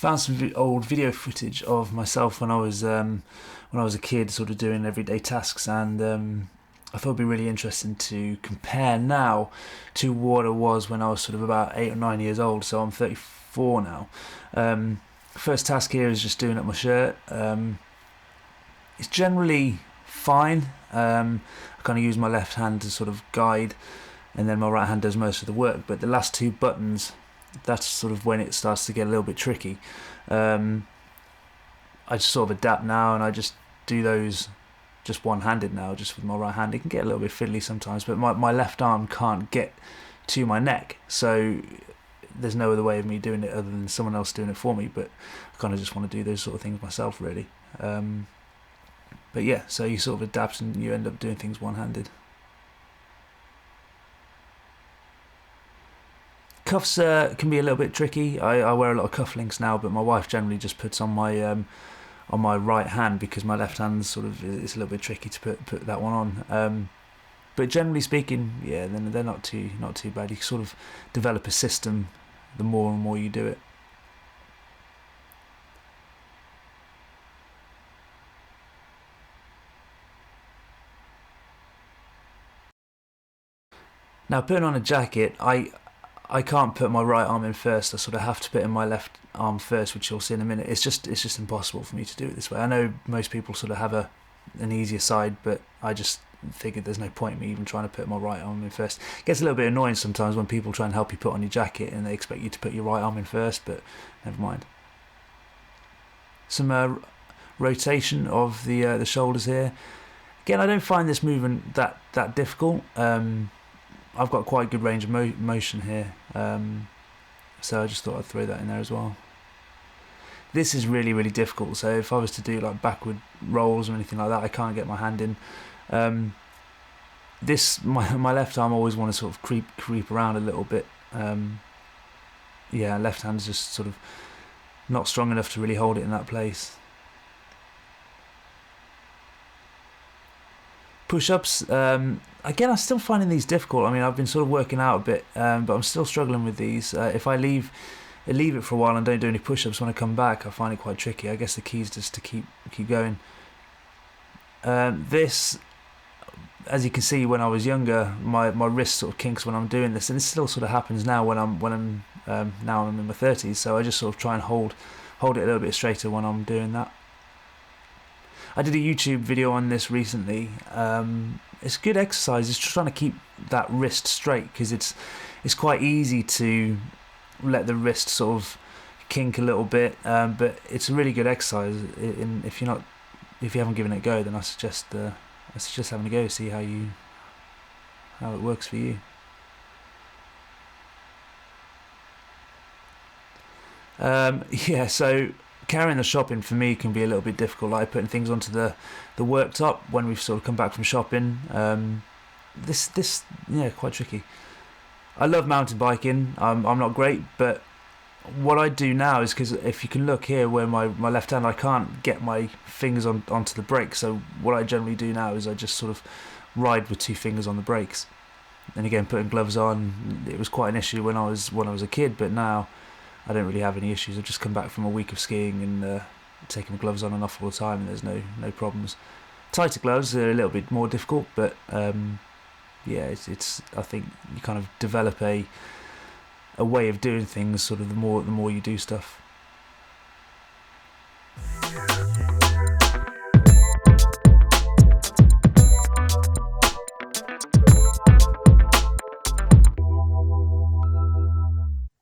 Found some old video footage of myself when I was a kid, sort of doing everyday tasks, and I thought it'd be really interesting to compare now to what it was when I was sort of about 8 or 9 years old. So I'm 34 now. First task here is just doing up my shirt. It's generally fine. I kind of use my left hand to sort of guide, and then my right hand does most of the work. But the last two buttons, that's sort of when it starts to get a little bit tricky. I just sort of adapt now, and I just do those just one-handed now, just with my right hand. It can get a little bit fiddly sometimes, but my left arm can't get to my neck, so there's no other way of me doing it other than someone else doing it for me. But I kind of just want to do those sort of things myself, really. But yeah, so you sort of adapt and you end up doing things one-handed. Cuffs can be a little bit tricky. I wear a lot of cufflinks now, but my wife generally just puts on my right hand, because my left hand sort of is a little bit tricky to put that one on. But generally speaking, yeah, then they're not too bad. You sort of develop a system the more and more you do it. Now, putting on a jacket, I can't put my right arm in first. I sort of have to put in my left arm first, which you'll see in a minute. It's just impossible for me to do it this way. I know most people sort of have an easier side, but I just figured there's no point in me even trying to put my right arm in first. It gets a little bit annoying sometimes when people try and help you put on your jacket and they expect you to put your right arm in first, but never mind. Some rotation of the shoulders here. Again, I don't find this movement that difficult. I've got quite good range of motion here, so I just thought I'd throw that in there as well. This is really, really difficult, so if I was to do like backward rolls or anything like that, I can't get my hand in. My left arm, I always want to sort of creep around a little bit. Yeah, left hand's just sort of not strong enough to really hold it in that place. Push-ups, again, I'm still finding these difficult. I mean, I've been sort of working out a bit, but I'm still struggling with these. If I leave it for a while and don't do any push-ups, when I come back, I find it quite tricky. I guess the key is just to keep going. This, as you can see, when I was younger, my wrist sort of kinks when I'm doing this, and it still sort of happens now when I'm now I'm in my 30s. So I just sort of try and hold it a little bit straighter when I'm doing that. I did a YouTube video on this recently. It's good exercise. It's just trying to keep that wrist straight, because it's quite easy to let the wrist sort of kink a little bit. But it's a really good exercise. If you haven't given it a go, then I suggest having a go, see how it works for you. Yeah, so carrying the shopping for me can be a little bit difficult, like putting things onto the worktop when we've sort of come back from shopping. This quite tricky. I love mountain biking. I'm not great, but what I do now is, because if you can look here where my left hand, I can't get my fingers onto the brakes, so what I generally do now is I just sort of ride with two fingers on the brakes. And again, putting gloves on, it was quite an issue when I was a kid, but now I don't really have any issues. I've just come back from a week of skiing and taking my gloves on and off all the time, and there's no problems. Tighter gloves are a little bit more difficult, but yeah, it's I think you kind of develop a way of doing things sort of the more you do stuff.